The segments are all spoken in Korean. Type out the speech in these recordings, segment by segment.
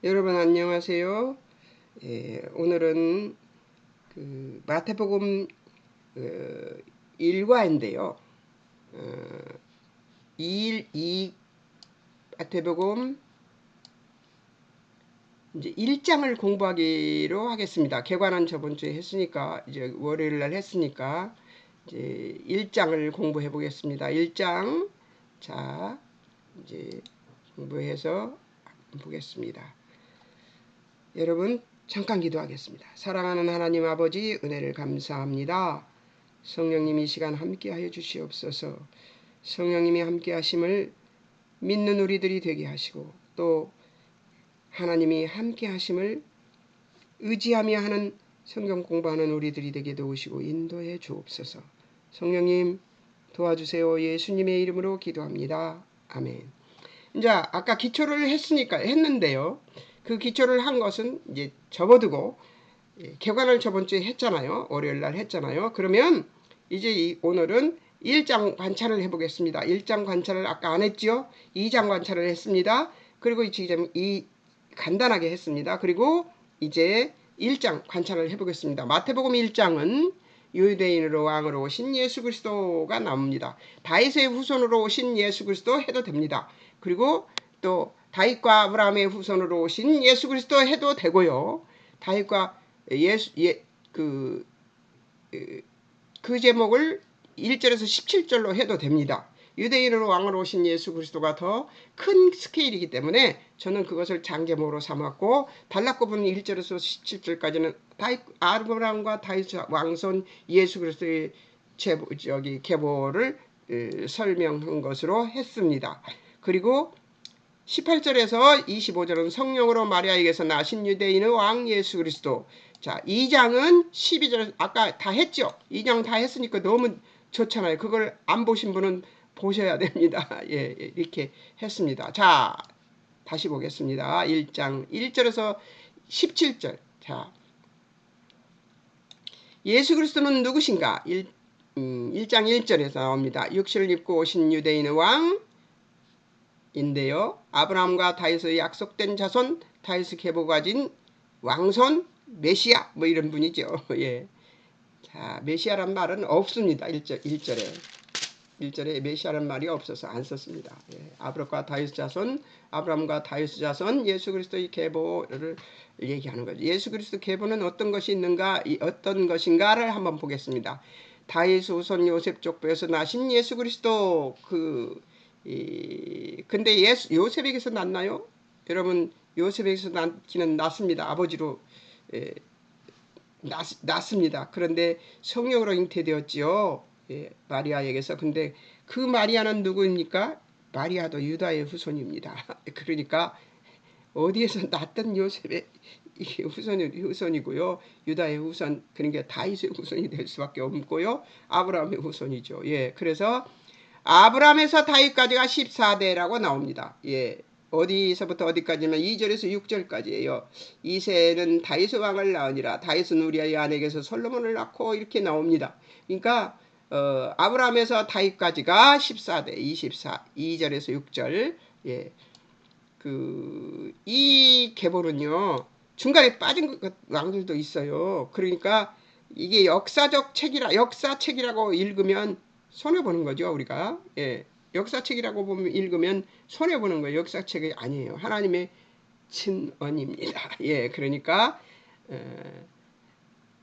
여러분 안녕하세요. 오늘은 마태복음 1과인데요. 2 마태복음 이제 1장을 공부하기로 하겠습니다. 개관은 저번 주에 했으니까 이제 월요일 날 했으니까 이제 1장을 공부해 보겠습니다. 1장 자 이제 공부해서 보겠습니다. 여러분 잠깐 기도하겠습니다. 사랑하는 하나님 아버지 은혜를 감사합니다. 성령님 이 시간 함께하여 주시옵소서. 성령님이 함께하심을 믿는 우리들이 되게 하시고 또 하나님이 함께하심을 의지하며 하는 성경 공부하는 우리들이 되게 도우시고 인도해 주옵소서. 성령님 도와주세요. 예수님의 이름으로 기도합니다. 아멘. 이제 아까 기초를 했는데요. 그 기초를 한 것은 이제 접어두고 개관을 저번 주에 했잖아요. 월요일 날 했잖아요. 그러면 이제 오늘은 1장 관찰을 해보겠습니다. 1장 관찰을 아까 안 했죠? 2장 관찰을 했습니다. 그리고 지금 간단하게 했습니다. 그리고 이제 1장 관찰을 해보겠습니다. 마태복음 1장은 유대인으로 왕으로 오신 예수 그리스도가 나옵니다. 다윗의 후손으로 오신 예수 그리스도 해도 됩니다. 그리고 또 다윗과 아브라함의 후손으로 오신 예수 그리스도 해도 되고요. 다윗과 그 제목을 1절에서 17절로 해도 됩니다. 유대인으로 왕으로 오신 예수 그리스도가 더 큰 스케일이기 때문에 저는 그것을 장제목으로 삼았고 단락부분 1절에서 17절까지는 아브라함과 다윗 왕손 예수 그리스도의 계보를 설명한 것으로 했습니다. 그리고 18절에서 25절은 성령으로 마리아에게서 나신 유대인의 왕 예수 그리스도. 자, 2장은 12절 아까 다 했죠. 2장 다 했으니까 너무 좋잖아요. 그걸 안 보신 분은 보셔야 됩니다. 예, 이렇게 했습니다. 자, 다시 보겠습니다. 1장 1절에서 17절. 자, 예수 그리스도는 누구신가? 1장 1절에서 나옵니다. 육신을 입고 오신 유대인의 왕 인데요. 아브라함과 다윗의 약속된 자손, 다윗의 계보 가진 왕손 메시아 뭐 이런 분이죠. 예. 자, 메시아란 말은 없습니다. 1절에 메시아란 말이 없어서 안 썼습니다. 예. 아브라함과 다윗 자손, 아브라함과 다윗 자손 예수 그리스도의 계보를 얘기하는 거죠. 예수 그리스도 계보는 어떤 것이 있는가, 어떤 것인가를 한번 보겠습니다. 다윗 후손 요셉 족보에서 나신 예수 그리스도 근데 요셉에게서 났나요? 여러분 요셉에게서 낳기는 낳습니다. 아버지로 낳습니다. 그런데 성령으로 잉태되었지요. 마리아에게서. 근데 그 마리아는 누구입니까? 마리아도 유다의 후손입니다. 그러니까 어디에서 낳던 요셉의 후손이고요. 유다의 후손, 그러니까 다윗의 후손이 될 수밖에 없고요. 아브라함의 후손이죠. 예, 그래서 아브라함에서 다윗까지가 14대라고 나옵니다. 예. 어디서부터 어디까지면 2절에서 6절까지예요. 이새는 다윗의 왕을 낳으니라. 다윗은 우리아의 아내에게서 솔로몬을 낳고 이렇게 나옵니다. 그러니까 아브라함에서 다윗까지가 14대, 24, 2절에서 6절. 예. 이 계보는요. 중간에 빠진 왕들도 있어요. 그러니까 이게 역사책이라고 읽으면 손해보는 거죠, 우리가. 예. 역사책이라고 읽으면 손해보는 거예요. 역사책이 아니에요. 하나님의 친언입니다. 예, 그러니까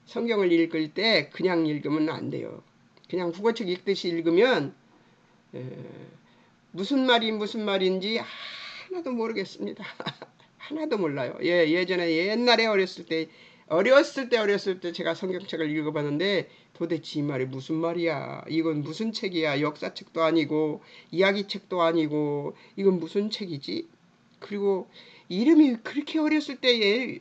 성경을 읽을 때 그냥 읽으면 안 돼요. 그냥 국어책 읽듯이 읽으면 무슨 말인지 하나도 모르겠습니다. 하나도 몰라요. 예, 예전에 옛날에 어렸을 때 제가 성경책을 읽어봤는데 도대체 이 말이 무슨 말이야? 이건 무슨 책이야? 역사책도 아니고 이야기책도 아니고 이건 무슨 책이지? 그리고 이름이 그렇게 어렸을 때에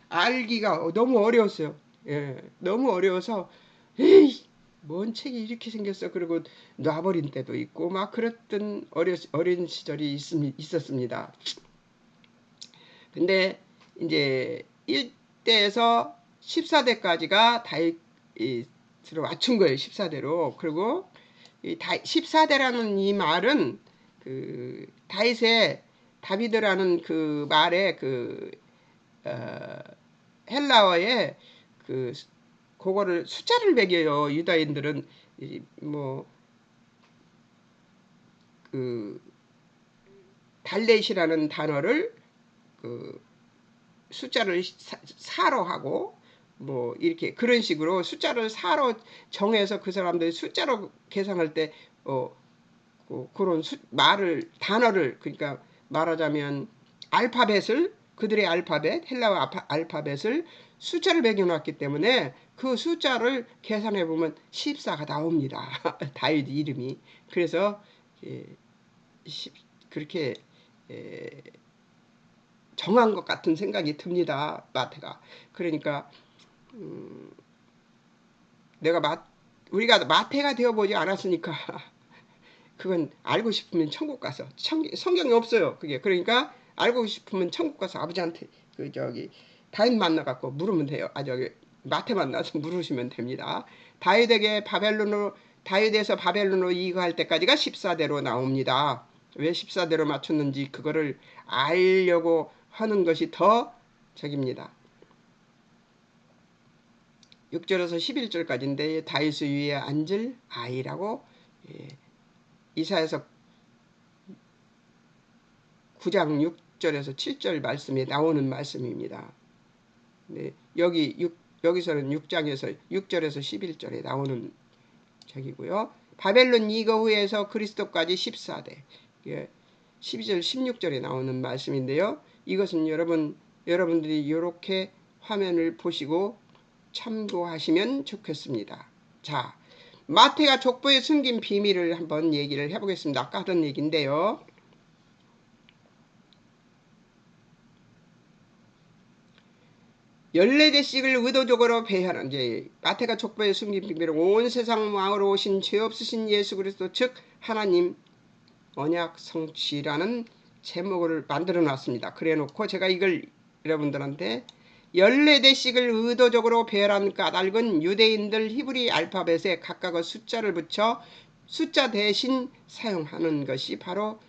알기가 너무 어려웠어요. 예, 너무 어려워서 에이, 뭔 책이 이렇게 생겼어? 그리고 놔버린 때도 있고 막 그랬던 어린 시절이 있었습니다. 근데 이제 1대에서 14대까지가 다윗으로 맞춘 거예요. 14대로. 그리고 14대라는 이 말은 다윗의 다비드라는 그 말에 그 어, 헬라어에 그 그거를 숫자를 매겨요. 유다인들은 뭐그 달렛이라는 단어를 그 숫자를 사로 하고 뭐 이렇게 그런 식으로 숫자를 사로 정해서 그 사람들이 숫자로 계산할 때 그런 말을 단어를 그러니까 말하자면 알파벳을 그들의 알파벳 헬라어 알파벳을 숫자를 매겨놨기 때문에 그 숫자를 계산해 보면 14가 나옵니다. 다윗 이름이. 그래서 예, 그렇게 예, 정한 것 같은 생각이 듭니다. 마태가. 그러니까 내가 우리가 마태가 되어보지 않았으니까 그건 알고 싶으면 천국 가서 성경이 없어요. 그게 그러니까 알고 싶으면 천국 가서 아버지한테 그 저기 다윗 만나갖고 물으면 돼요. 저기 마태 만나서 물으시면 됩니다. 다윗에서 바벨론으로 이거할 때까지가 14대로 나옵니다. 왜 14대로 맞췄는지 그거를 알려고 하는 것이 더 저깁니다. 6절에서 11절까지인데 다윗 위에 앉을 아이라고 이사야서 9장 6절에서 7절 말씀에 나오는 말씀입니다. 네, 여기서는 6장에서 6절에서 11절에 나오는 적이고요. 바벨론 이거후에서 그리스도까지 14대. 12절 16절에 나오는 말씀인데요. 이것은 여러분들이 이렇게 화면을 보시고 참고하시면 좋겠습니다. 자, 마태가 족보에 숨긴 비밀을 한번 얘기를 해보겠습니다. 아까 하던 얘기인데요. 14대씩을 의도적으로 배하는 이제 마태가 족보에 숨긴 비밀은 온 세상 왕으로 오신 죄 없으신 예수 그리스도 즉 하나님 언약 성취라는 제목을 만들어 놨습니다. 그래 놓고 제가 이걸 여러분들한테 14대씩을 의도적으로 배열한 까닭은 유대인들 히브리 알파벳에 각각의 숫자를 붙여 숫자 대신 사용하는 것이 바로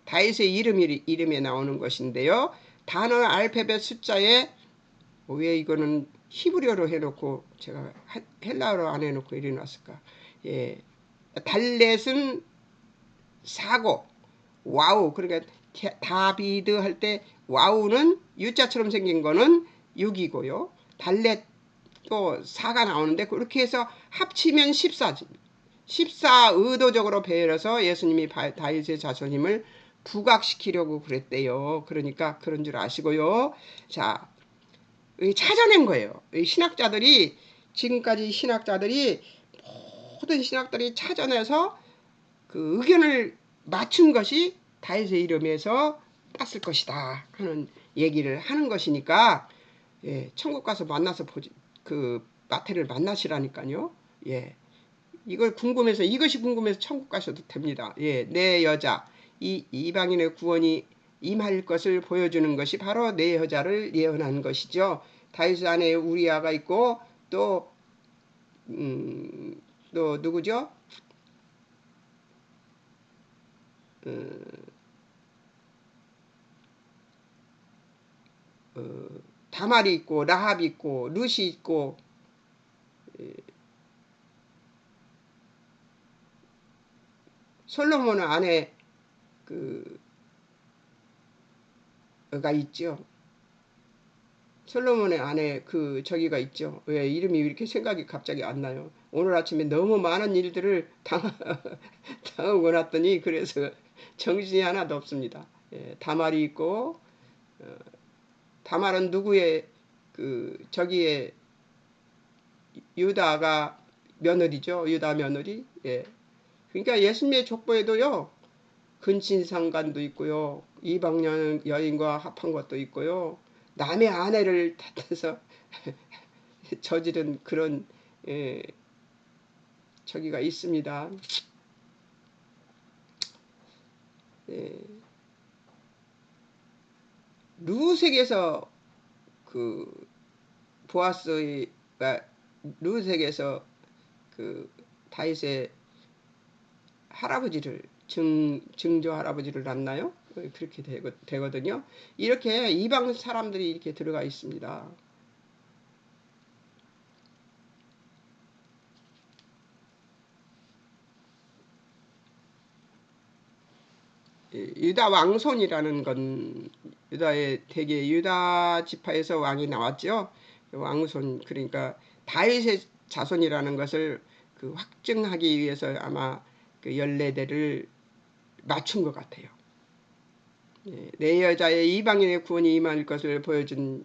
다윗의 이름에 나오는 것인데요. 단어 알파벳 숫자에 왜 이거는 히브리어로 해놓고 제가 헬라어로 안 해놓고 이래 놨을까? 달렛은 사고 와우 그러니까 다비드 할 때 와우는 U자처럼 생긴 거는 6이고요. 달렛 또 4가 나오는데 그렇게 해서 합치면 14지. 14 의도적으로 배열해서 예수님이 다윗의 자손임을 부각시키려고 그랬대요. 그러니까 그런 줄 아시고요. 자, 찾아낸 거예요. 신학자들이 지금까지 모든 신학들이 찾아내서 그 의견을 맞춘 것이 다윗의 이름에서 땄을 것이다 하는 얘기를 하는 것이니까 천국 가서 만나서 그 마태를 만나시라니까요. 이것이 궁금해서 천국 가셔도 됩니다. 내 여자 이방인의 구원이 임할 것을 보여주는 것이 바로 내 여자를 예언한 것이죠. 다윗 안에 우리아가 있고 또 누구죠? 다말이 있고 라합이 있고 룻이 있고 솔로몬은 안에 그가 있죠. 솔로몬의 안에 저기가 있죠. 왜 이름이 이렇게 생각이 갑자기 안 나요. 오늘 아침에 너무 많은 일들을 당하고 났더니 그래서 정신이 하나도 없습니다. 다말이 있고 다말은 누구의 저기에 유다가 며느리죠. 유다 며느리. 그러니까 예수님의 족보에도요. 근친상간도 있고요. 이방 여인과 합한 것도 있고요. 남의 아내를 탓해서 저지른 그런 저기가 있습니다. 룻에게서 보아스가 룻에게서 다윗의 할아버지를 증조 할아버지를 낳나요? 그렇게 되거든요. 이렇게 이방 사람들이 이렇게 들어가 있습니다. 유다 왕손이라는 건 유다의 대개 유다 지파에서 왕이 나왔죠. 왕손, 그러니까 다윗의 자손이라는 것을 그 확증하기 위해서 아마 그 14대를 맞춘 것 같아요. 내 여자의 이방인의 구원이 임할 것을 보여준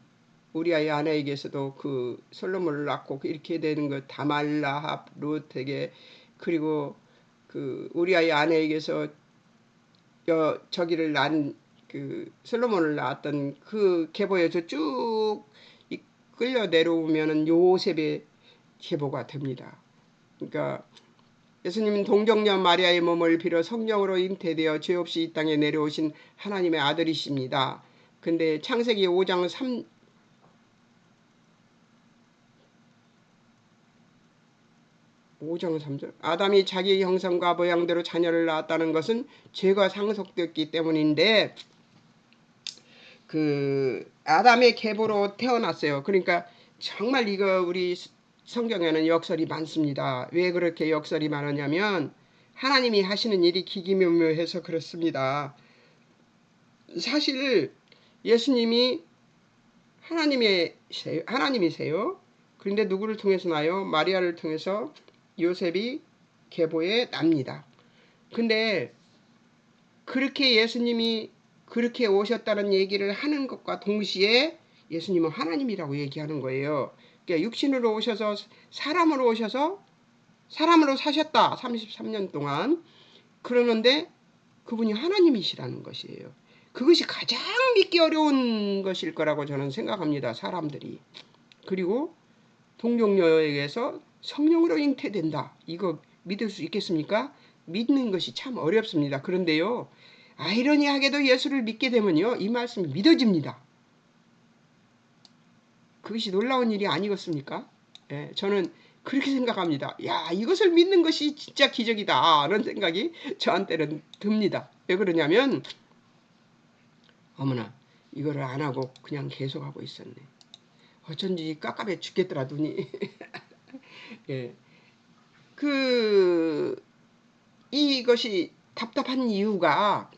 우리아의 아내에게서도 그 솔로몬을 낳고 이렇게 되는 것, 다말, 라합, 룻에게, 그리고 그 우리아의 아내에게서 저기를 낳은 그 솔로몬을 낳았던 그 계보에서 쭉 끌려 내려오면은 요셉의 계보가 됩니다. 그러니까 예수님은 동정녀 마리아의 몸을 빌어 성령으로 잉태되어 죄 없이 이 땅에 내려오신 하나님의 아들이십니다. 근데 창세기 5장 3절, 아담이 자기 형상과 모양대로 자녀를 낳았다는 것은 죄가 상속됐기 때문인데 그 아담의 계보로 태어났어요. 그러니까 정말 이거 우리 성경에는 역설이 많습니다. 왜 그렇게 역설이 많으냐면 하나님이 하시는 일이 기기묘묘해서 그렇습니다. 사실 예수님이 하나님이세요. 그런데 누구를 통해서 나요? 마리아를 통해서 요셉이 계보에 납니다. 근데 그렇게 예수님이 그렇게 오셨다는 얘기를 하는 것과 동시에 예수님은 하나님이라고 얘기하는 거예요. 그러니까 육신으로 오셔서 사람으로 사셨다. 33년 동안. 그러는데 그분이 하나님이시라는 것이에요. 그것이 가장 믿기 어려운 것일 거라고 저는 생각합니다. 사람들이. 그리고 동정녀에게서 성령으로 잉태된다. 이거 믿을 수 있겠습니까? 믿는 것이 참 어렵습니다. 그런데요, 아이러니하게도 예수를 믿게 되면요, 이 말씀이 믿어집니다. 그것이 놀라운 일이 아니겠습니까? 예, 저는 그렇게 생각합니다. 야, 이것을 믿는 것이 진짜 기적이다. 라는 생각이 저한테는 듭니다. 왜 그러냐면, 어머나, 이거를 안 하고 그냥 계속하고 있었네. 어쩐지 깝깝해 죽겠더라, 눈이. 예. 이것이 답답한 이유가,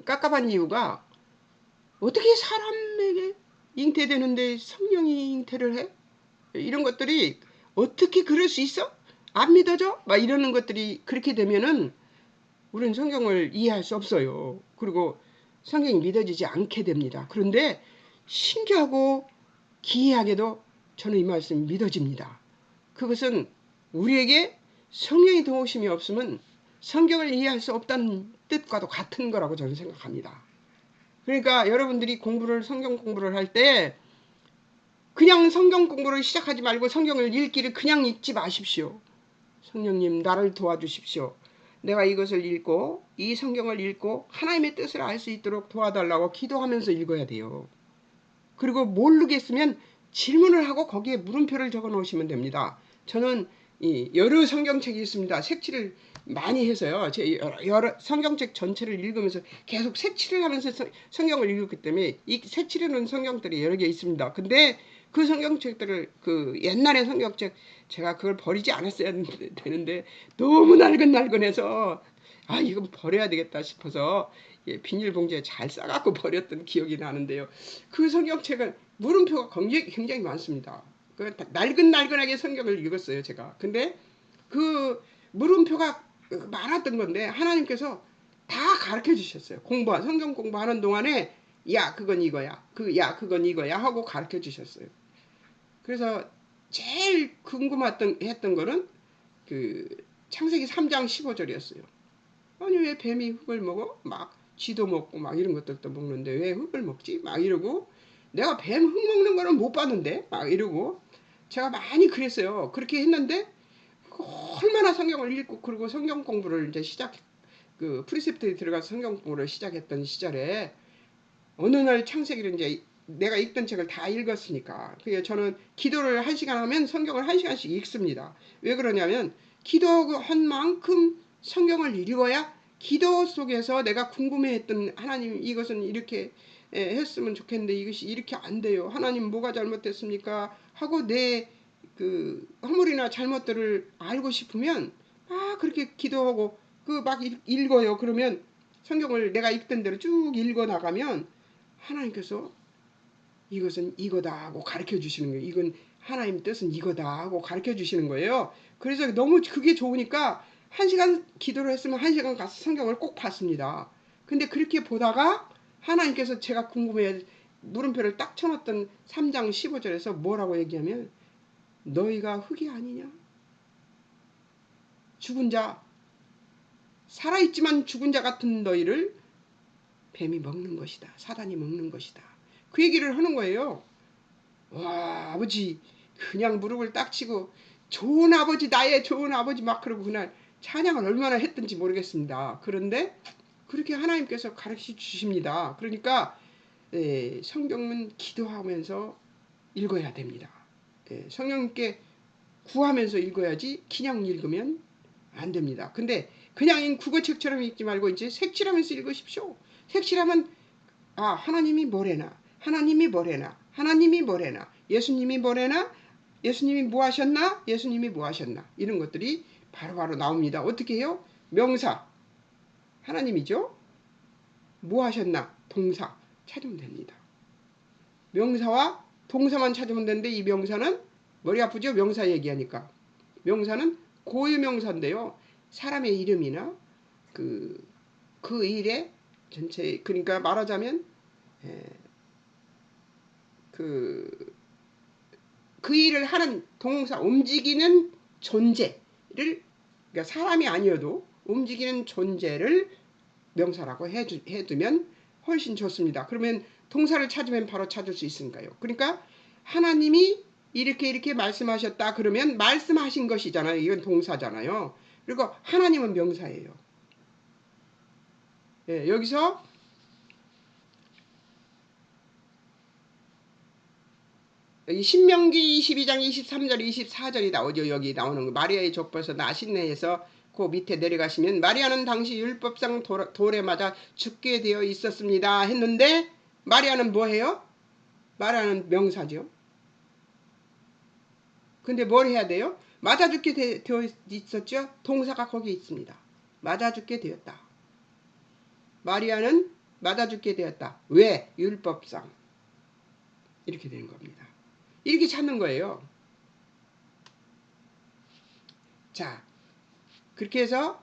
깝깝한 이유가, 어떻게 사람에게 잉태되는데 성령이 잉태를 해? 이런 것들이 어떻게 그럴 수 있어? 안 믿어져? 막 이러는 것들이 그렇게 되면은 우리는 성경을 이해할 수 없어요. 그리고 성경이 믿어지지 않게 됩니다. 그런데 신기하고 기이하게도 저는 이 말씀이 믿어집니다. 그것은 우리에게 성령의 도우심이 없으면 성경을 이해할 수 없다는 뜻과도 같은 거라고 저는 생각합니다. 그러니까 여러분들이 성경 공부를 할 때 그냥 성경 공부를 시작하지 말고 성경을 읽기를 그냥 읽지 마십시오. 성령님, 나를 도와주십시오. 내가 이것을 읽고 이 성경을 읽고 하나님의 뜻을 알 수 있도록 도와달라고 기도하면서 읽어야 돼요. 그리고 모르겠으면 질문을 하고 거기에 물음표를 적어 놓으시면 됩니다. 저는 여러 성경책이 있습니다. 색칠을 많이 해서요. 제 여러 성경책 전체를 읽으면서 계속 색칠을 하면서 성경을 읽었기 때문에 이 색칠해 놓은 성경들이 여러 개 있습니다. 근데 그 성경책들을 그 옛날의 성경책 제가 그걸 버리지 않았어야 되는데 너무 날근날근해서 이건 버려야 되겠다 싶어서 비닐봉지에 잘 싸갖고 버렸던 기억이 나는데요. 그 성경책은 물음표가 굉장히 많습니다. 날근날근하게 성경을 읽었어요, 제가. 근데 그 물음표가 많았던 건데 하나님께서 다 가르쳐 주셨어요. 성경 공부하는 동안에 야, 그건 이거야. 그건 이거야 하고 가르쳐 주셨어요. 그래서 제일 했던 거는 그 창세기 3장 15절이었어요. 아니 왜 뱀이 흙을 먹어? 막 쥐도 먹고 막 이런 것들도 먹는데 왜 흙을 먹지? 막 이러고 내가 뱀 흙 먹는 거는 못 봤는데 막 이러고 제가 많이 그랬어요. 그렇게 했는데 얼마나 성경을 읽고 그리고 성경 공부를 이제 프리셉트에 들어가서 성경 공부를 시작했던 시절에 어느 날 창세기를 이제 내가 읽던 책을 다 읽었으니까 그래서 저는 기도를 1시간 하면 성경을 1시간씩 읽습니다. 왜 그러냐면 기도한 만큼 성경을 읽어야 기도 속에서 내가 궁금해했던 하나님 이것은 이렇게 했으면 좋겠는데 이것이 이렇게 안 돼요. 하나님 뭐가 잘못됐습니까? 하고 내 그 허물이나 잘못들을 알고 싶으면 막 그렇게 기도하고 그 막 읽어요. 그러면 성경을 내가 읽던 대로 쭉 읽어 나가면 하나님께서 이것은 이거다 하고 가르쳐 주시는 거예요. 이건 하나님 뜻은 이거다 하고 가르쳐 주시는 거예요. 그래서 너무 그게 좋으니까 1시간 기도를 했으면 1시간 가서 성경을 꼭 봤습니다. 근데 그렇게 보다가 하나님께서 제가 궁금해 물음표를 딱 쳐놨던 3장 15절에서 뭐라고 얘기하면 너희가 흙이 아니냐? 죽은 자, 살아있지만 죽은 자 같은 너희를 뱀이 먹는 것이다. 사단이 먹는 것이다. 그 얘기를 하는 거예요. 와, 아버지 그냥 무릎을 딱 치고 좋은 아버지 나의 좋은 아버지 막 그러고 그날 찬양을 얼마나 했던지 모르겠습니다. 그런데 그렇게 하나님께서 가르쳐 주십니다. 그러니까 성경은 기도하면서 읽어야 됩니다. 성령님께 구하면서 읽어야지 그냥 읽으면 안 됩니다. 근데 그냥 국어책처럼 읽지 말고 이제 색칠하면서 읽으십시오. 색칠하면 하나님이 뭐래나 하나님이 뭐래나 하나님이 뭐래나 예수님이 뭐래나 예수님이 뭐 하셨나 예수님이 뭐 하셨나 이런 것들이 바로바로 나옵니다. 어떻게 해요? 명사 하나님이죠. 뭐 하셨나 동사 찾으면 됩니다. 명사와 동사만 찾으면 되는데 이 명사는 머리 아프죠? 명사 얘기하니까. 명사는 고유명사인데요. 사람의 이름이나 그 일의 전체 그러니까 말하자면 그 일을 하는 동사 움직이는 존재를 그러니까 사람이 아니어도 움직이는 존재를 명사라고 해두면 훨씬 좋습니다. 그러면 동사를 찾으면 바로 찾을 수 있으니까요. 그러니까 하나님이 이렇게 말씀하셨다 그러면 말씀하신 것이잖아요. 이건 동사잖아요. 그리고 하나님은 명사예요. 여기서 여기 신명기 22장 23절 24절이 나오죠. 여기 나오는 거. 마리아의 족보에서 나신내에서 그 밑에 내려가시면 마리아는 당시 율법상 돌에 맞아 죽게 되어 있었습니다 했는데 마리아는 뭐해요? 마리아는 명사죠. 근데 뭘 해야 돼요? 맞아 죽게 되어 있었죠. 동사가 거기 있습니다. 맞아 죽게 되었다. 마리아는 맞아 죽게 되었다. 왜? 율법상. 이렇게 되는 겁니다. 이렇게 찾는 거예요. 자, 그렇게 해서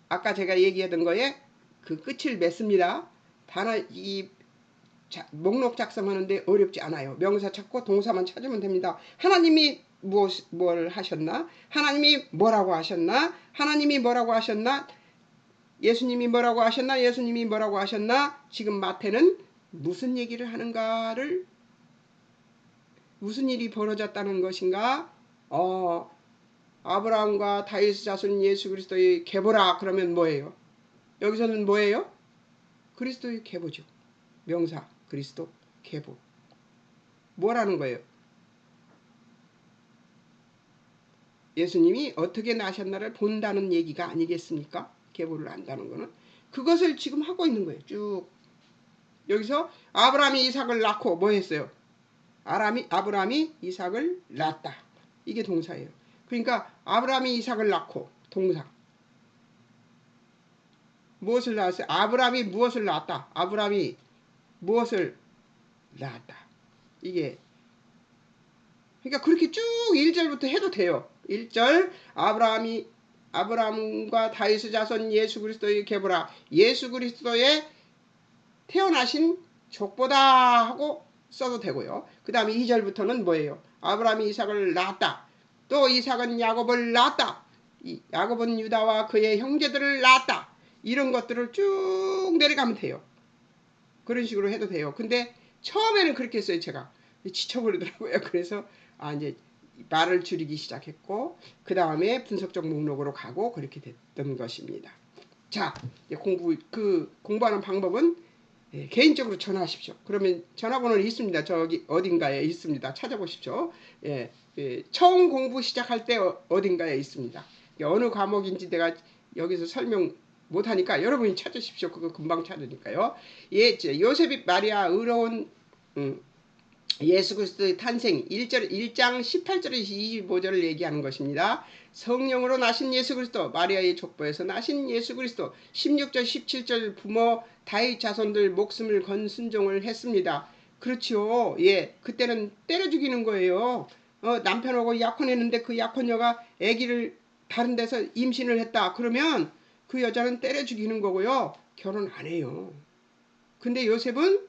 아까 제가 얘기하던 거에 그 끝을 맺습니다. 단어 이 목록 작성하는데 어렵지 않아요. 명사 찾고 동사만 찾으면 됩니다. 하나님이 뭘 하셨나? 하나님이 뭐라고 하셨나? 하나님이 뭐라고 하셨나? 예수님이 뭐라고 하셨나? 예수님이 뭐라고 하셨나? 지금 마태는 무슨 얘기를 하는가를 무슨 일이 벌어졌다는 것인가? 아브라함과 다윗 자손 예수 그리스도의 계보라 그러면 뭐예요? 여기서는 뭐예요? 그리스도의 계보죠. 명사 그리스도 계보. 뭐라는 거예요? 예수님이 어떻게 나셨나를 본다는 얘기가 아니겠습니까? 계보를 안다는 거는. 그것을 지금 하고 있는 거예요. 쭉. 여기서 아브라함이 이삭을 낳고 뭐 했어요? 아브라함이 이삭을 낳았다. 이게 동사예요. 그러니까 아브라함이 이삭을 낳고 동사. 무엇을 낳았어요? 아브라함이 무엇을 낳았다. 아브라함이 무엇을 낳았다. 이게 그러니까 그렇게 쭉 1절부터 해도 돼요. 1절 아브라함과 다윗의 자손 예수 그리스도의 계보라. 예수 그리스도의 태어나신 족보다 하고 써도 되고요. 그 다음에 2절부터는 뭐예요? 아브라함이 이삭을 낳았다. 또 이삭은 야곱을 낳았다. 야곱은 유다와 그의 형제들을 낳았다. 이런 것들을 쭉 내려가면 돼요. 그런 식으로 해도 돼요. 근데 처음에는 그렇게 했어요. 제가 지쳐버리더라고요. 그래서 이제 말을 줄이기 시작했고 그 다음에 분석적 목록으로 가고 그렇게 됐던 것입니다. 자, 공부하는 방법은 개인적으로 전화하십시오. 그러면 전화번호는 있습니다. 저기 어딘가에 있습니다. 찾아보십시오. 처음 공부 시작할 때 어딘가에 있습니다. 어느 과목인지 내가 여기서 설명 못하니까 여러분이 찾으십시오. 그거 금방 찾으니까요. 예, 요셉이 마리아 의로운 예수 그리스도의 탄생 1장 18절에서 25절을 얘기하는 것입니다. 성령으로 나신 예수 그리스도, 마리아의 족보에서 나신 예수 그리스도, 16절 17절 부모 다윗 자손들 목숨을 건 순종을 했습니다. 그렇죠. 예, 그때는 때려 죽이는 거예요. 남편하고 약혼했는데 그 약혼녀가 아기를 다른 데서 임신을 했다. 그러면 그 여자는 때려 죽이는 거고요. 결혼 안 해요. 근데 요셉은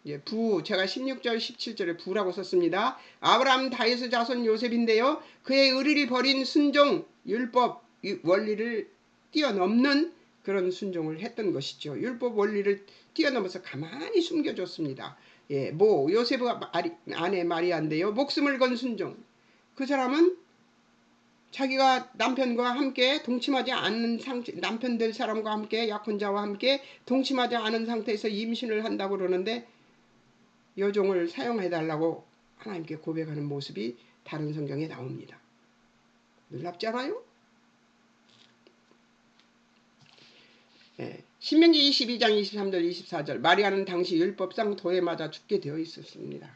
예, 제가 16절 17절에 부라고 썼습니다. 아브라함 다윗의 자손 요셉인데요. 그의 의리를 버린 순종, 율법, 원리를 뛰어넘는 그런 순종을 했던 것이죠. 율법 원리를 뛰어넘어서 가만히 숨겨줬습니다. 예, 요셉의 아내 마리아인데요. 목숨을 건 순종. 그 사람은 자기가 남편과 함께 동침하지 않는 상태, 남편 될 사람과 함께 약혼자와 함께 동침하지 않은 상태에서 임신을 한다고 그러는데 여종을 사용해달라고 하나님께 고백하는 모습이 다른 성경에 나옵니다. 놀랍지 않아요? 예, 신명기 22장 23절 24절 마리아는 당시 율법상 도에 맞아 죽게 되어 있었습니다.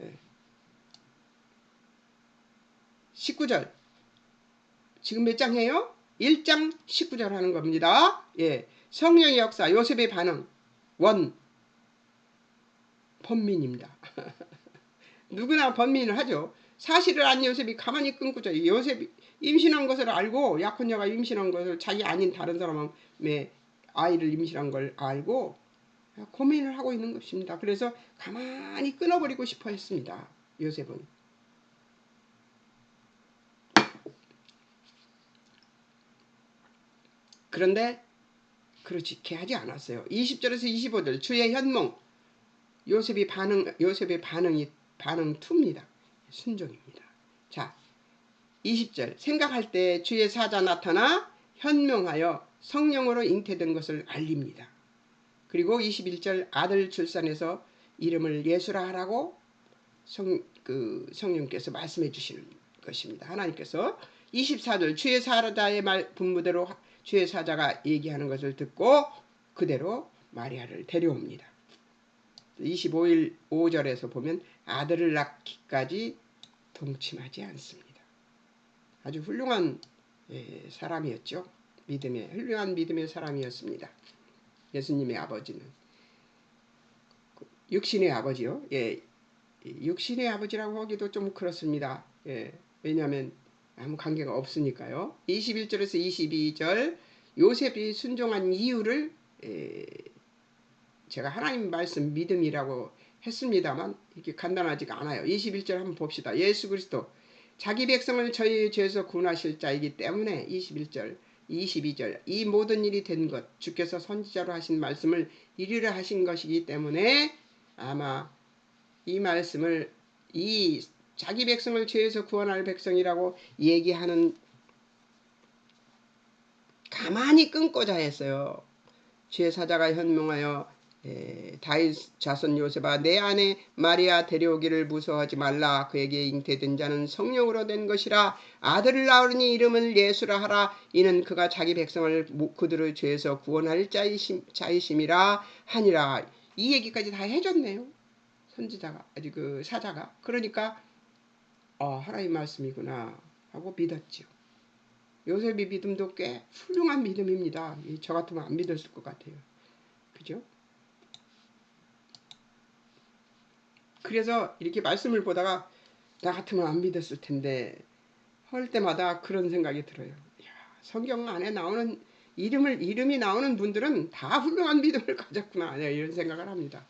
예. 19절 지금 몇 장이에요? 1장 19절 하는 겁니다. 예, 성령의 역사 요셉의 반응 번민입니다. 누구나 번민을 하죠. 사실을 안 요셉이 가만히 끊고자 요셉이 임신한 것을 알고 약혼녀가 임신한 것을 자기 아닌 다른 사람의 아이를 임신한 걸 알고 고민을 하고 있는 것입니다. 그래서 가만히 끊어버리고 싶어 했습니다. 요셉은. 그런데 그렇게 하지 않았어요. 20절에서 25절 주의 현몽 요셉의 반응 2입니다. 순종입니다. 자, 20절 생각할 때 주의 사자 나타나 현명하여 성령으로 잉태된 것을 알립니다. 그리고 21절 아들 출산해서 이름을 예수라 하라고 성령께서 말씀해 주시는 것입니다. 하나님께서 24절 주의 사자의 말 분부대로 주의 사자가 얘기하는 것을 듣고 그대로 마리아를 데려옵니다. 25절에서 보면 아들을 낳기까지 동침하지 않습니다. 아주 훌륭한 사람이었죠. 훌륭한 믿음의 사람이었습니다. 예수님의 아버지는 육신의 아버지요. 예, 육신의 아버지라고 하기도 좀 그렇습니다. 예, 왜냐하면 아무 관계가 없으니까요. 21절에서 22절 요셉이 순종한 이유를 제가 하나님 말씀 믿음이라고 했습니다만 이렇게 간단하지가 않아요. 21절 한번 봅시다. 예수 그리스도 자기 백성을 저희의 죄에서 구원하실 자이기 때문에 21절 22절 이 모든 일이 된 것 주께서 선지자로 하신 말씀을 이루려 하신 것이기 때문에 아마 이 말씀을 이 자기 백성을 죄에서 구원할 백성이라고 얘기하는 가만히 끊고자 했어요. 주의 사자가 현명하여 다윗 자손 요셉아 내 아내 마리아 데려오기를 무서워하지 말라. 그에게 잉태된 자는 성령으로 된 것이라. 아들을 낳으니 이름을 예수라 하라. 이는 그가 자기 백성을 그들의 죄에서 구원할 자이심이라 하니라. 이 얘기까지 다 해줬네요. 선지자가 그 사자가. 그러니까 하나님 말씀이구나 하고 믿었죠. 요셉의 믿음도 꽤 훌륭한 믿음입니다. 저 같으면 안 믿었을 것 같아요. 그죠? 그래서 이렇게 말씀을 보다가 나 같으면 안 믿었을 텐데 할 때마다 그런 생각이 들어요. 이야, 성경 안에 나오는 이름이 나오는 분들은 다 훌륭한 믿음을 가졌구나 이런 생각을 합니다.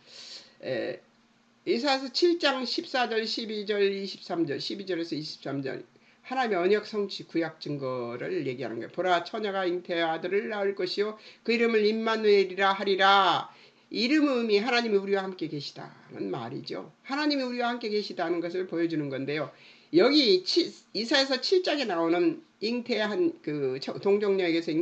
이사야서 7장 14절 12절 23절 12절에서 23절 하나님의 언약 성취 구약 증거를 얘기하는 거예요. 보라 처녀가 잉태의 아들을 낳을 것이요 그 이름을 임마누엘이라 하리라. 이름의 의미 하나님이 우리와 함께 계시다는 말이죠. 하나님이 우리와 함께 계시다는 것을 보여주는 건데요. 여기 이사야서 7장에 나오는 잉태한 그 동정녀에게서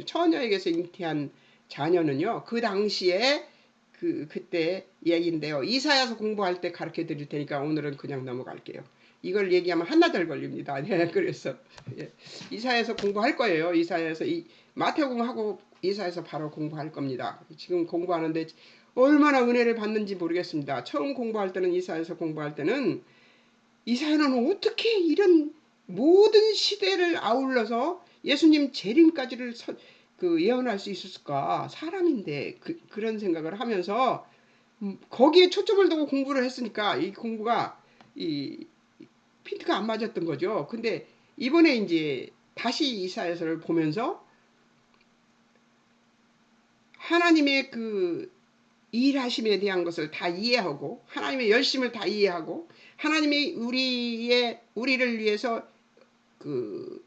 처녀에게서 잉태한 자녀는요. 그 당시에 그때 이야기인데요. 이사야서 공부할 때 가르쳐 드릴 테니까 오늘은 그냥 넘어갈게요. 이걸 얘기하면 한나절 걸립니다. 네, 그래서 예, 이사야서 공부할 거예요. 이사야서 이 마태복음하고 이사야서 바로 공부할 겁니다. 지금 공부하는데 얼마나 은혜를 받는지 모르겠습니다. 처음 공부할 때는 이사야서 공부할 때는 이사야는 어떻게 이런 모든 시대를 아울러서 예수님 재림까지를 예언할 수 있었을까? 사람인데 그런 생각을 하면서 거기에 초점을 두고 공부를 했으니까 이 공부가 이 핀트가 안 맞았던 거죠. 근데 이번에 이제 다시 이사야서를 보면서 하나님의 그 일하심에 대한 것을 다 이해하고 하나님의 열심을 다 이해하고 하나님이 우리를 위해서 그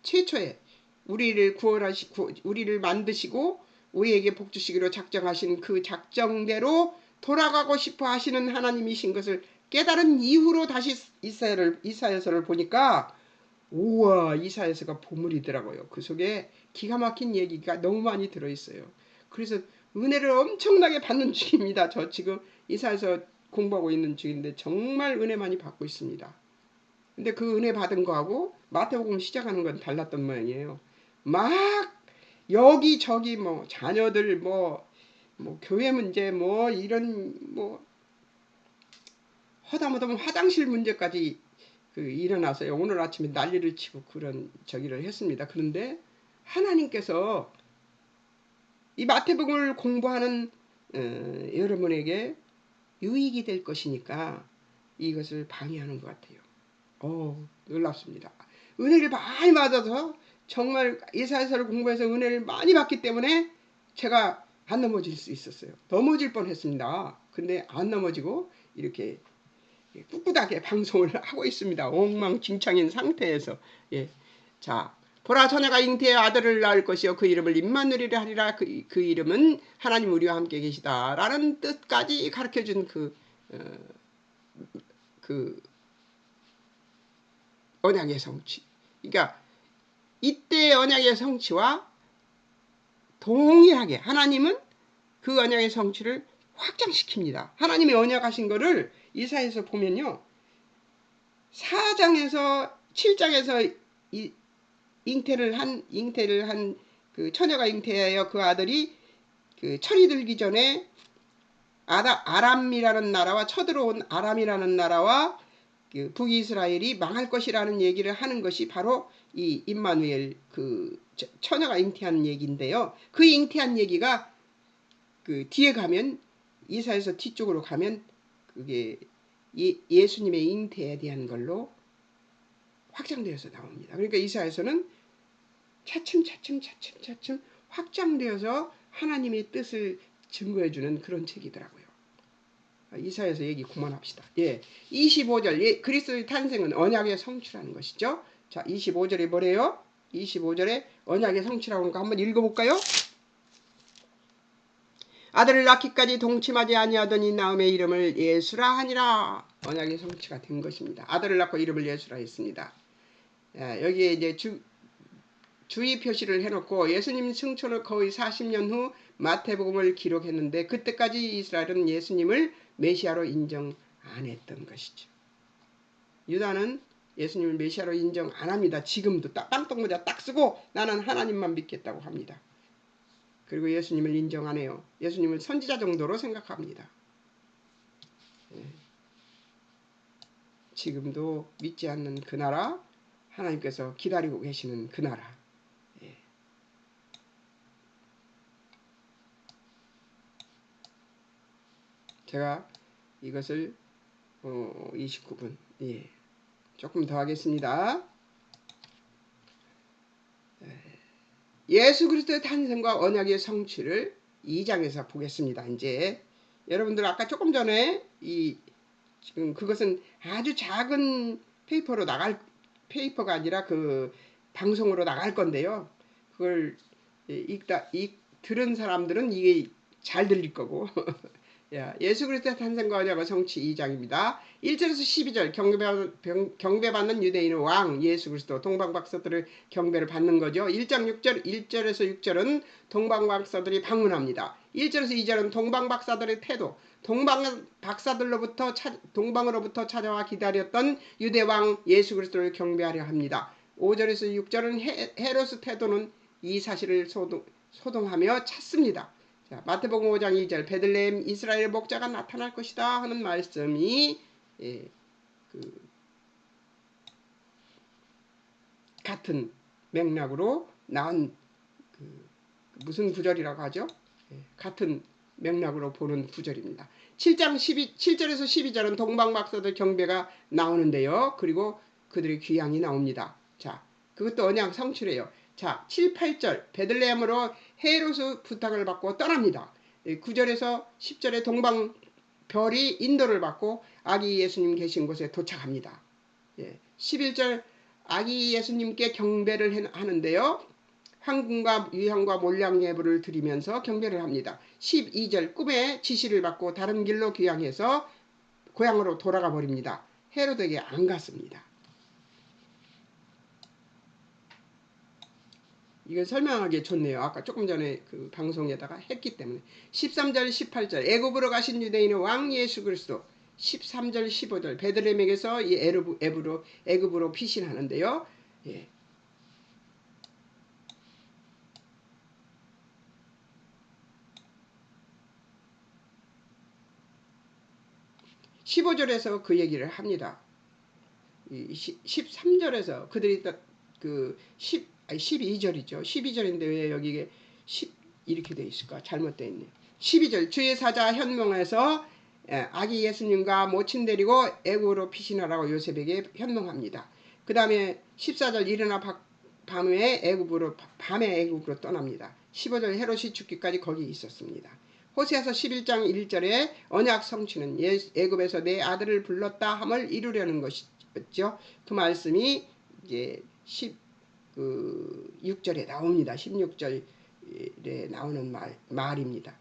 최초에 우리를 만드시고 우리에게 복 주시기로 작정하신 그 작정대로 돌아가고 싶어 하시는 하나님이신 것을 깨달은 이후로 다시 이사야서를 보니까 우와, 이사야서가 보물이더라고요. 그 속에 기가 막힌 얘기가 너무 많이 들어있어요. 그래서 은혜를 엄청나게 받는 중입니다. 저 지금 이사야서 공부하고 있는 중인데 정말 은혜 많이 받고 있습니다. 근데 그 은혜 받은 거하고 마태복음 시작하는 건 달랐던 모양이에요. 막 여기저기 뭐 자녀들 뭐 교회 문제 뭐 이런 뭐 허다못하면 화장실 문제까지 일어나서요. 오늘 아침에 난리를 치고 그런 저기를 했습니다. 그런데 하나님께서 이 마태복음을 공부하는 여러분에게 유익이 될 것이니까 이것을 방해하는 것 같아요. 놀랍습니다. 은혜를 많이 받아서 정말 이사야서를 공부해서 은혜를 많이 받기 때문에 제가 안 넘어질 수 있었어요. 넘어질 뻔했습니다. 근데 안 넘어지고 이렇게 꿋꿋하게 방송을 하고 있습니다. 엉망진창인 상태에서. 예. 자, 보라 처녀가 잉태의 아들을 낳을 것이요 그 이름을 임마누엘이라 하리라. 그 이름은 하나님 우리와 함께 계시다 라는 뜻까지 가르쳐준 그 언약의 성취. 그러니까 이때 언약의 성취와 동일하게 하나님은 그 언약의 성취를 확장시킵니다. 하나님이 언약하신 거를 이사야에서 보면요. 4장에서 7장에서 잉태를 한 그 처녀가 잉태하여 그 아들이 그 철이 들기 전에 아람이라는 나라와 쳐들어온 아람이라는 나라와 그 북이스라엘이 망할 것이라는 얘기를 하는 것이 바로 이 임마누엘 그 처녀가 잉태한 얘기인데요. 그 잉태한 얘기가 그 뒤에 가면 이사야서 뒤쪽으로 가면 그게 예수님의 잉태에 대한 걸로 확장되어서 나옵니다. 그러니까 이사야서는 차츰 확장되어서 하나님의 뜻을 증거해주는 그런 책이더라고요. 이사야서 얘기 그만합시다. 예, 25절 그리스도의 탄생은 언약의 성취라는 것이죠. 자, 25절에 뭐래요? 25절에 언약의 성취라고 하는 거 한번 읽어볼까요? 아들을 낳기까지 동침하지 아니하더니 나음의 이름을 예수라 하니라. 언약의 성취가 된 것입니다. 아들을 낳고 이름을 예수라 했습니다. 여기에 이제 주의 표시를 해놓고 예수님 승천을 거의 40년 후 마태복음을 기록했는데 그때까지 이스라엘은 예수님을 메시아로 인정 안 했던 것이죠. 유다는 예수님을 메시아로 인정 안 합니다. 지금도 땅덩모자 딱 쓰고 나는 하나님만 믿겠다고 합니다. 그리고 예수님을 인정 안 해요. 예수님을 선지자 정도로 생각합니다. 지금도 믿지 않는 그 나라, 하나님께서 기다리고 계시는 그 나라. 제가 이것을 29분 조금 더 하겠습니다. 예수 그리스도의 탄생과 언약의 성취를 2장에서 보겠습니다. 이제 여러분들 아까 조금 전에 지금 그것은 아주 작은 페이퍼가 아니라 그 방송으로 나갈 건데요. 그걸 들은 사람들은 이게 잘 들릴 거고 예수 그리스도의 탄생과 언약의 성취 2장입니다. 1절에서 12절 경배받는 유대인의 왕 예수 그리스도 동방박사들의 경배를 받는 거죠. 1장 6절 1절에서 6절은 동방박사들이 방문합니다. 1절에서 2절은 동방박사들의 태도 동방으로부터 찾아와 기다렸던 유대왕 예수 그리스도를 경배하려 합니다. 5절에서 6절은 헤롯의 태도는 이 사실을 소동하며 찾습니다. 자, 마태복음 5장 2절 베들레헴 이스라엘 목자가 나타날 것이다 하는 말씀이 같은 맥락으로 나온 무슨 구절이라고 하죠? 같은 맥락으로 보는 구절입니다. 7절에서 12절은 동방박사들 경배가 나오는데요. 그리고 그들의 귀향이 나옵니다. 자, 그것도 언약 성취래요. 자, 7, 8절 베들레헴으로 헤롯의 부탁을 받고 떠납니다. 9절에서 10절에 동방별이 인도를 받고 아기 예수님 계신 곳에 도착합니다. 11절 아기 예수님께 경배를 하는데요. 황금과 유향과 몰량 예물을 드리면서 경배를 합니다. 12절 꿈에 지시를 받고 다른 길로 귀향해서 고향으로 돌아가 버립니다. 헤롯에게 안 갔습니다. 이건 설명하기 좋네요. 아까 조금 전에 그 방송에다가 했기 때문에. 13절 18절 애굽으로 가신 유대인의 왕 예수 그리스도 13절 15절 베들레헴에게서 이 애굽으로 피신하는데요. 15절에서 그 얘기를 합니다. 13절에서 그들이 12절이죠. 12절인데 왜 여기에 10 이렇게 돼 있을까? 잘못되어 있네요. 12절 주의 사자 현몽에서 아기 예수님과 모친 데리고 애굽으로 피신하라고 요셉에게 현몽합니다. 그 다음에 14절 일어나 밤에 애굽으로 떠납니다. 15절 헤롯이 죽기까지 거기 있었습니다. 호세아서 11장 1절에 언약 성취는 애굽에서 내 아들을 불렀다 함을 이루려는 것이었죠. 그 말씀이 이제 6절에 나옵니다. 16절에 나오는 말입니다.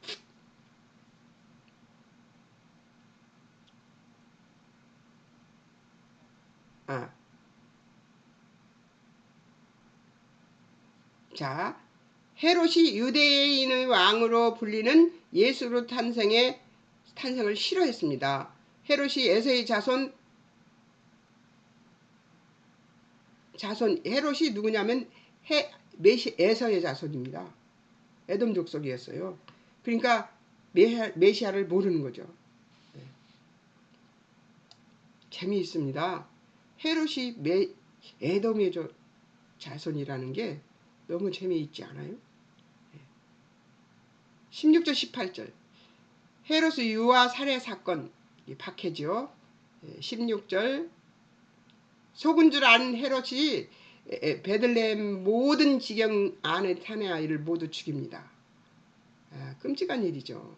자, 헤롯이 유대인의 왕으로 불리는 예수로 탄생을 싫어했습니다. 헤롯이 에서의 헤롯이 누구냐면 에서의 자손입니다. 에돔 족속이었어요. 그러니까 메시아를 모르는 거죠. 재미있습니다. 헤롯이 에돔의 자손이라는 게 너무 재미있지 않아요? 16절 18절 헤롯의 유아 살해 사건 박해죠. 16절 속은 줄 아는 헤롯이 베들레헴 모든 지경 안에 타네 아이를 모두 죽입니다. 끔찍한 일이죠.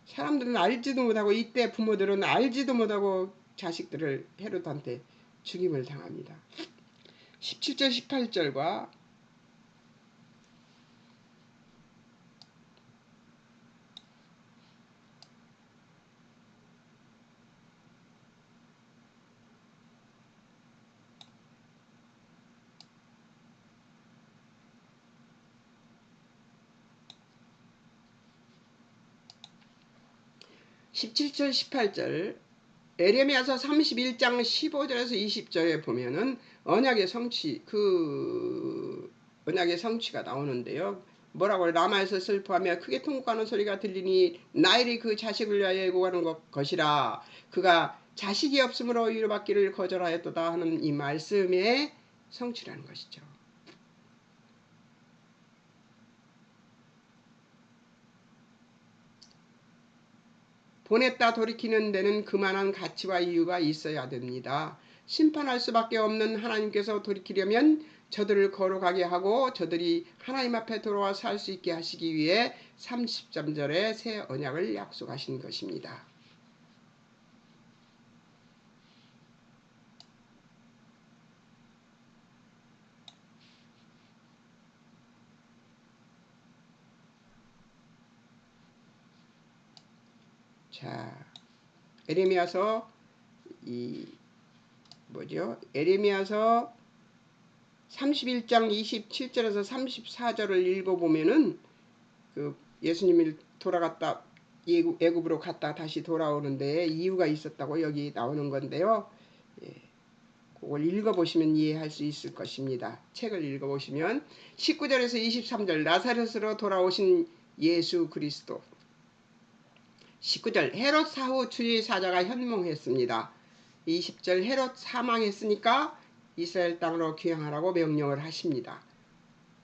사람들은 알지도 못하고 이때 부모들은 알지도 못하고 자식들을 헤롯한테 죽임을 당합니다. 17절 18절과 17절 18절 에레미야서 31장 15절에서 20절에 보면은 언약의 성취가 나오는데요. 뭐라고 라마에서 슬퍼하며 크게 통곡하는 소리가 들리니 나일이 그 자식을 위하여 애고하는 것이라 그가 자식이 없으므로 위로받기를 거절하였도다 하는 이 말씀의 성취라는 것이죠. 보냈다 돌이키는 데는 그만한 가치와 이유가 있어야 됩니다. 심판할 수밖에 없는 하나님께서 돌이키려면 저들을 거룩하게 하고 저들이 하나님 앞에 돌아와 살 수 있게 하시기 위해 33절에 새 언약을 약속하신 것입니다. 자, 에레미야서 에레미야서 31장 27절에서 34절을 읽어보면은 그 예수님이 돌아갔다 애굽으로 갔다 다시 돌아오는데 이유가 있었다고 여기 나오는 건데요. 예, 그걸 읽어보시면 이해할 수 있을 것입니다. 책을 읽어보시면 19절에서 23절 나사렛으로 돌아오신 예수 그리스도. 19절 헤롯 사후 주의 사자가 현몽했습니다. 20절 헤롯 사망했으니까 이스라엘 땅으로 귀향하라고 명령을 하십니다.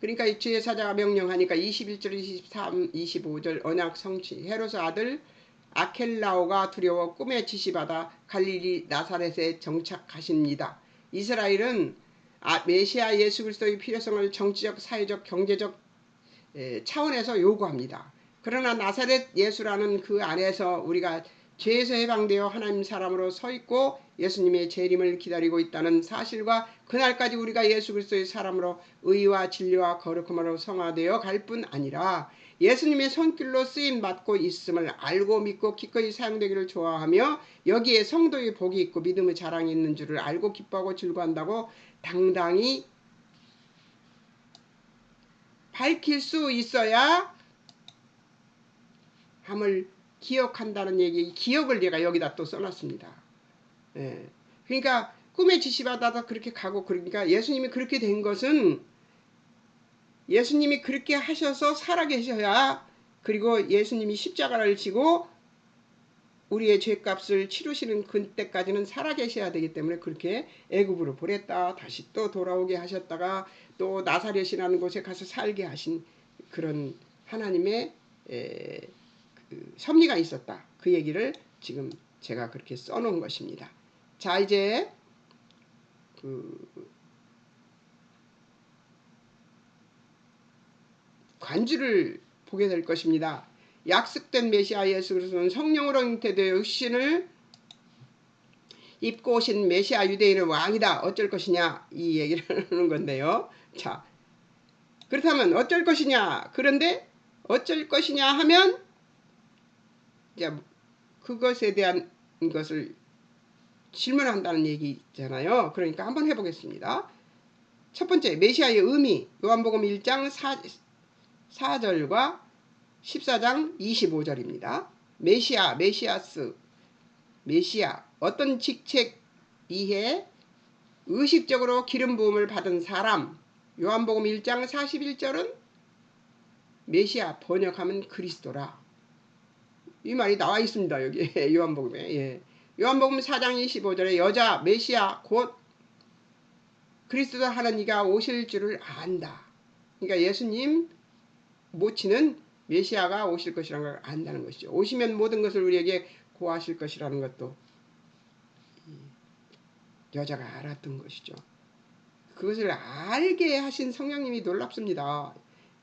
그러니까 이 주의 사자가 명령하니까 21절, 23, 25절 언약 성취. 헤롯의 아들 아켈라오가 두려워 꿈에 지시받아 갈릴리 나사렛에 정착하십니다. 이스라엘은 메시아 예수 그리스도의 필요성을 정치적, 사회적, 경제적 차원에서 요구합니다. 그러나 나사렛 예수라는 그 안에서 우리가 죄에서 해방되어 하나님 사람으로 서 있고 예수님의 재림을 기다리고 있다는 사실과 그날까지 우리가 예수 그리스도의 사람으로 의와 진리와 거룩함으로 성화되어 갈 뿐 아니라 예수님의 손길로 쓰임 받고 있음을 알고 믿고 기꺼이 사용되기를 좋아하며 여기에 성도의 복이 있고 믿음의 자랑이 있는 줄을 알고 기뻐하고 즐거워한다고 당당히 밝힐 수 있어야 함을 기억한다는 얘기, 기억을 내가 여기다 또 써놨습니다. 예. 그러니까 꿈에 지시받아서 그렇게 가고, 그러니까 예수님이 그렇게 된 것은 예수님이 그렇게 하셔서 살아계셔야, 그리고 예수님이 십자가를 지고 우리의 죄값을 치르시는 그때까지는 살아계셔야 되기 때문에 그렇게 애굽으로 보냈다 다시 또 돌아오게 하셨다가 또 나사렛이라는 곳에 가서 살게 하신 그런 하나님의 그 섭리가 있었다. 그 얘기를 지금 제가 그렇게 써놓은 것입니다. 자, 이제 그 관주를 보게 될 것입니다. 약속된 메시아 예수 그리스도는 성령으로 잉태되어 육신을 입고 오신 메시아 유대인의 왕이다. 어쩔 것이냐 이 얘기를 하는 건데요. 자, 그렇다면 어쩔 것이냐. 그런데 어쩔 것이냐 하면 이제 그것에 대한 것을 질문한다는 얘기잖아요. 그러니까 한번 해보겠습니다. 첫 번째, 메시아의 의미. 요한복음 1장 4절과 14장 25절입니다. 메시아, 메시아스, 메시아, 어떤 직책 이해, 의식적으로 기름 부음을 받은 사람. 요한복음 1장 41절은 메시아, 번역하면 그리스도라. 이 말이 나와 있습니다. 여기 요한복음에. 예. 요한복음 4장 25절에 여자 메시아 곧 그리스도 하는 이가 오실 줄을 안다. 그러니까 예수님 모치는 메시아가 오실 것이라는 걸 안다는 것이죠. 오시면 모든 것을 우리에게 고하실 것이라는 것도 여자가 알았던 것이죠. 그것을 알게 하신 성령님이 놀랍습니다.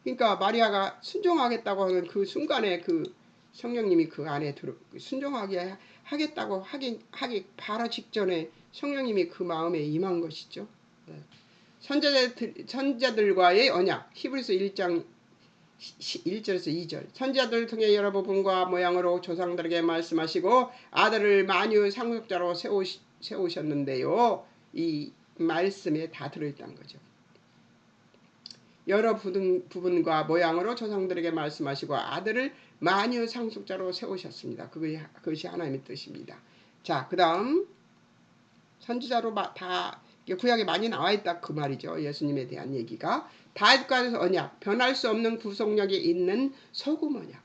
그러니까 마리아가 순종하겠다고 하는 그 순간에 그 성령님이 그 안에 순종하게 하겠다고 하기 바로 직전에 성령님이 그 마음에 임한 것이죠. 선자들과의 언약 히브리서 1장 1절에서 2절 선지자들을 통해 여러 부분과 모양으로 조상들에게 말씀하시고 아들을 만유 상속자로 세우셨는데요. 이 말씀에 다 들어있다는 거죠. 여러 부분과 모양으로 조상들에게 말씀하시고 아들을 만유 상속자로 세우셨습니다. 그것이 하나님의 뜻입니다. 자, 그 다음 선지자로 다 구약에 많이 나와 있다 그 말이죠. 예수님에 대한 얘기가 다윗과 언약, 변할 수 없는 구속력이 있는 소금 언약,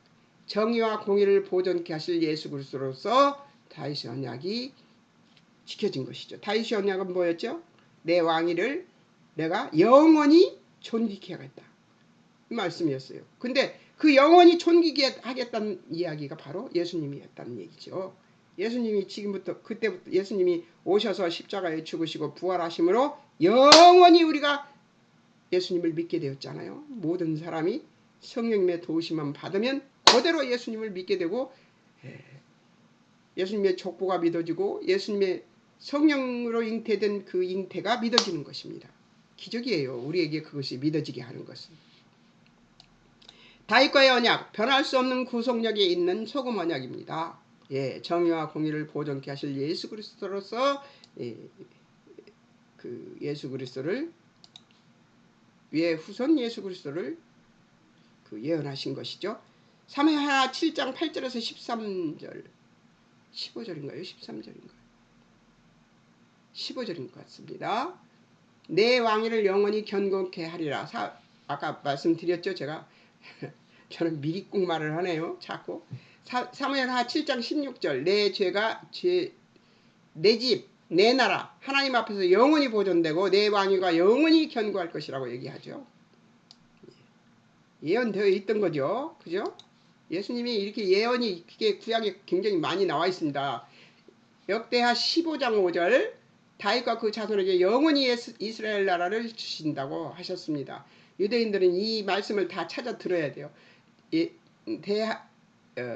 정의와 공의를 보존케 하실 예수 그리스도로서 다윗의 언약이 지켜진 것이죠. 다윗의 언약은 뭐였죠? 내 왕위를 내가 영원히 존귀케 하겠다. 이 말씀이었어요. 근데 그 영원히 존귀케 하겠다는 이야기가 바로 예수님이 했다는 얘기죠. 예수님이 지금부터 그때부터 예수님이 오셔서 십자가에 죽으시고 부활하심으로 영원히 우리가 예수님을 믿게 되었잖아요. 모든 사람이 성령님의 도우심만 받으면 그대로 예수님을 믿게 되고 예수님의 족보가 믿어지고 예수님의 성령으로 잉태된 그 잉태가 믿어지는 것입니다. 기적이에요. 우리에게 그것이 믿어지게 하는 것은. 다윗과의 언약, 변할 수 없는 구속력이 있는 소금 언약입니다. 예, 정의와 공의를 보존케 하실 예수 그리스도로서 예, 그 예수 그리스도를 위에 후손 예수 그리스도를 그 예언하신 것이죠. 사무엘하 7장 8절에서 13절 15절인가요? 13절인가요? 15절인 것 같습니다. 내 왕위를 영원히 견고케 하리라. 아까 말씀드렸죠. 제가 저는 미리국 말을 하네요. 자꾸. 사무엘하 7장 16절 내 죄가 내 집, 내 나라 하나님 앞에서 영원히 보존되고 내 왕위가 영원히 견고할 것이라고 얘기하죠. 예언되어 있던 거죠. 그죠? 예수님이 이렇게 예언이 그게 구약에 굉장히 많이 나와 있습니다. 역대하 15장 5절 다윗과 그 자손에게 영원히 이스라엘 나라를 주신다고 하셨습니다. 유대인들은 이 말씀을 다 찾아 들어야 돼요.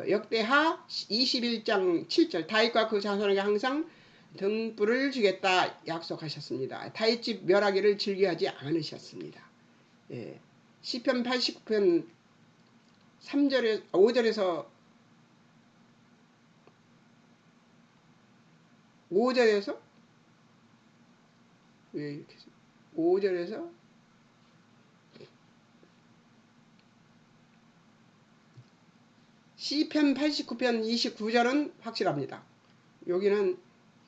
역대하 21장 7절 다윗과 그 자손에게 항상 등불을 주겠다 약속하셨습니다. 다윗집 멸하기를 즐겨하지 않으셨습니다. 예. 시편 89편 3절에 5절에서 5절에서 왜 이렇게 5절에서 시편 89편 29절은 확실합니다. 여기는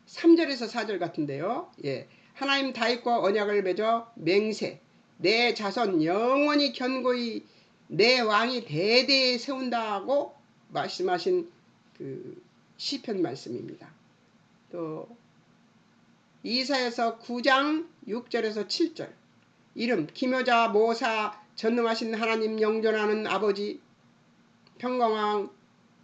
3절에서 4절 같은데요. 예. 하나님 다윗과 언약을 맺어 맹세 내 자손 영원히 견고히 내 왕이 대대에 세운다고 말씀하신 그 시편 말씀입니다. 또 이사야서 9장 6절에서 7절 이름 기묘자 모사 전능하신 하나님 영존하는 아버지 평강왕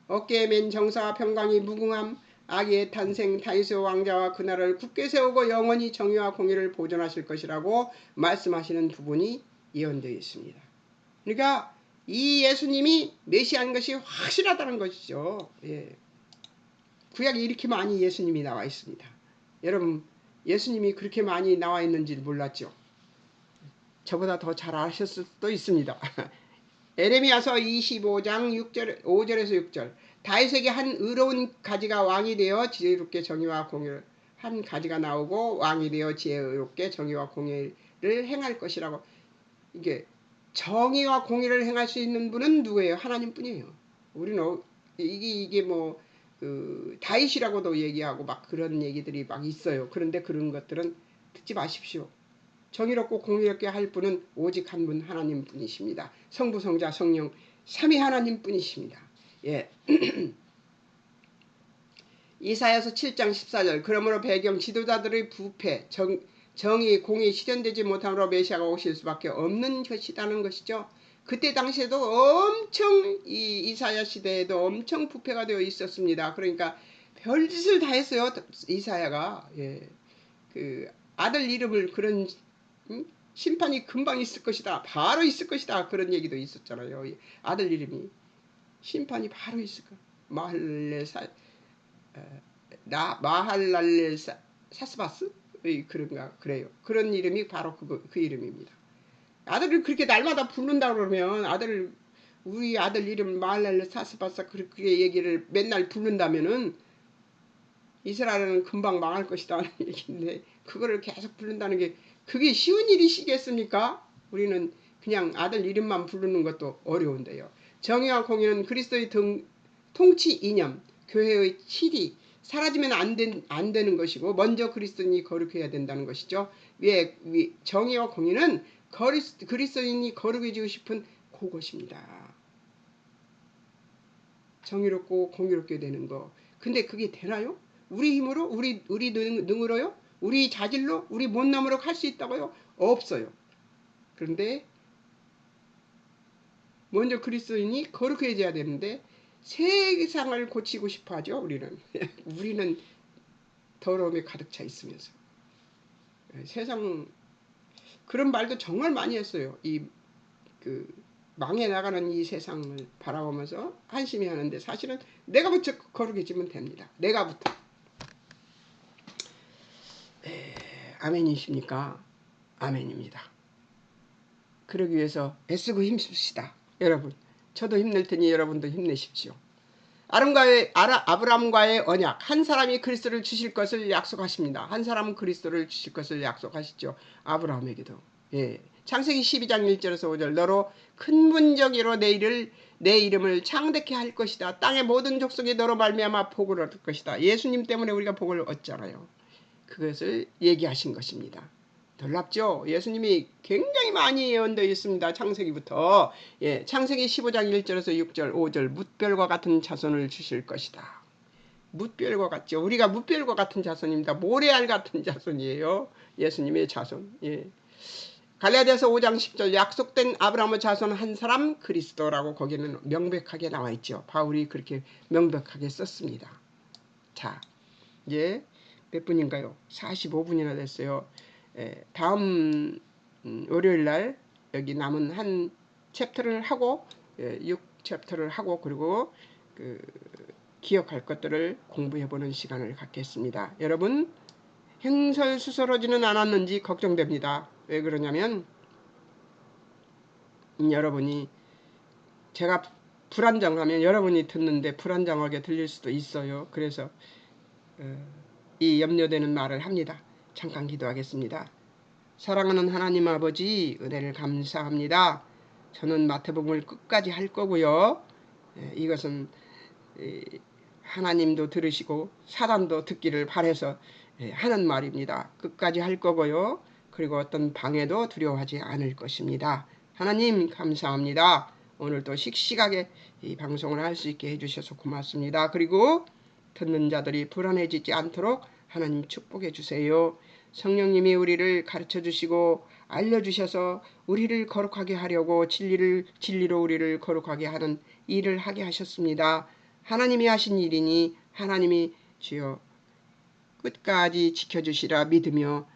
어깨에 맨 정사와 평강이 무궁함 아기의 탄생 다윗의 왕자와 그 나라를 굳게 세우고 영원히 정의와 공의를 보존하실 것이라고 말씀하시는 부분이 예언되어 있습니다. 그러니까 이 예수님이 메시아인 것이 확실하다는 것이죠. 예. 구약에 이렇게 많이 예수님이 나와 있습니다. 여러분 예수님이 그렇게 많이 나와 있는지 몰랐죠. 저보다 더 잘 아셨을 수도 있습니다. 에레미야서 25장 6절, 5절에서 6절 다윗에게 한 의로운 가지가 왕이 되어 지혜롭게 정의와 공의를 한 가지가 나오고 왕이 되어 지혜롭게 정의와 공의를 행할 것이라고. 이게 정의와 공의를 행할 수 있는 분은 누구예요? 하나님뿐이에요. 우리는 이게 뭐 다윗이라고도 얘기하고 막 그런 얘기들이 막 있어요. 그런데 그런 것들은 듣지 마십시오. 정의롭고 공의롭게 할 분은 오직 한 분 하나님 뿐이십니다. 성부 성자 성령 삼위 하나님 뿐이십니다. 예. 이사야서 7장 14절 그러므로 배경 지도자들의 부패 정의 공의 실현되지 못함으로 메시아가 오실 수밖에 없는 것이라는 것이죠. 그때 당시에도 엄청 이사야 시대에도 엄청 부패가 되어 있었습니다. 그러니까 별짓을 다 했어요. 이사야가. 예. 그 아들 이름을 그런 심판이 금방 있을 것이다. 바로 있을 것이다. 그런 얘기도 있었잖아요. 아들 이름이 심판이 바로 있을 거야. 마할랄레 사스바스? 그런가 그래요. 그런 이름이 바로 그 이름입니다. 아들을 그렇게 날마다 부른다 그러면 우리 아들 이름 마할랄레 사스바스 그렇게 얘기를 맨날 부른다면은 이스라엘은 금방 망할 것이다 얘기인데 그거를 계속 부른다는 게 그게 쉬운 일이시겠습니까? 우리는 그냥 아들 이름만 부르는 것도 어려운데요. 정의와 공의는 그리스도의 통치 이념, 교회의 치리, 사라지면 안 되는 것이고 먼저 그리스도인이 거룩해야 된다는 것이죠. 정의와 공의는 그리스도인이 거룩해지고 싶은 그것입니다. 정의롭고 공의롭게 되는 거. 근데 그게 되나요? 우리 힘으로? 우리 능으로요? 우리 자질로? 우리 못남으로 할 수 있다고요? 없어요. 그런데 먼저 그리스도인이 거룩해져야 되는데 세상을 고치고 싶어 하죠. 우리는 더러움에 가득 차 있으면서 세상 그런 말도 정말 많이 했어요. 망해 나가는 이 세상을 바라보면서 한심히 하는데 사실은 내가부터 거룩해지면 됩니다. 내가부터. 아멘이십니까? 아멘입니다. 그러기 위해서 애쓰고 힘씁시다. 여러분 저도 힘낼 테니 여러분도 힘내십시오. 아브라함과의 언약, 한 사람이 그리스도를 주실 것을 약속하십니다. 한 사람은 그리스도를 주실 것을 약속하시죠. 아브라함에게도. 예. 창세기 12장 1절에서 5절 너로 큰 문정이로 내 이름을 창대케 할 것이다. 땅의 모든 족속이 너로 말미암아 복을 얻을 것이다. 예수님 때문에 우리가 복을 얻잖아요. 그것을 얘기하신 것입니다. 놀랍죠? 예수님이 굉장히 많이 예언되어 있습니다. 창세기부터. 예, 창세기 15장 1절에서 6절, 5절 뭇별과 같은 자손을 주실 것이다. 뭇별과 같죠. 우리가 뭇별과 같은 자손입니다. 모래알 같은 자손이에요. 예수님의 자손. 예. 갈라디아서 5장 10절 약속된 아브라함의 자손 한 사람 그리스도라고 거기는 명백하게 나와 있죠. 바울이 그렇게 명백하게 썼습니다. 자, 이제 몇 분인가요? 45분이나 됐어요. 다음 월요일 날 여기 남은 한 챕터를 하고 6챕터를 하고 그리고 기억할 것들을 공부해보는 시간을 갖겠습니다. 여러분 행설수설하지는 않았는지 걱정됩니다. 왜 그러냐면 여러분이 제가 불안정하면 여러분이 듣는데 불안정하게 들릴 수도 있어요. 그래서 이 염려되는 말을 합니다. 잠깐 기도하겠습니다. 사랑하는 하나님 아버지 은혜를 감사합니다. 저는 마태복음을 끝까지 할 거고요. 이것은 하나님도 들으시고 사단도 듣기를 바라서 하는 말입니다. 끝까지 할 거고요. 그리고 어떤 방해도 두려워하지 않을 것입니다. 하나님 감사합니다. 오늘도 씩씩하게 이 방송을 할 수 있게 해주셔서 고맙습니다. 그리고 듣는 자들이 불안해지지 않도록 하나님 축복해 주세요. 성령님이 우리를 가르쳐 주시고 알려주셔서 우리를 거룩하게 하려고 진리로 우리를 거룩하게 하는 일을 하게 하셨습니다. 하나님이 하신 일이니 하나님이 주여 끝까지 지켜주시라 믿으며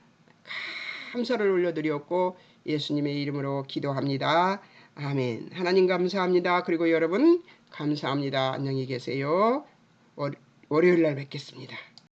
감사를 올려드렸고 예수님의 이름으로 기도합니다. 아멘. 하나님 감사합니다. 그리고 여러분 감사합니다. 안녕히 계세요. 월요일 날 뵙겠습니다.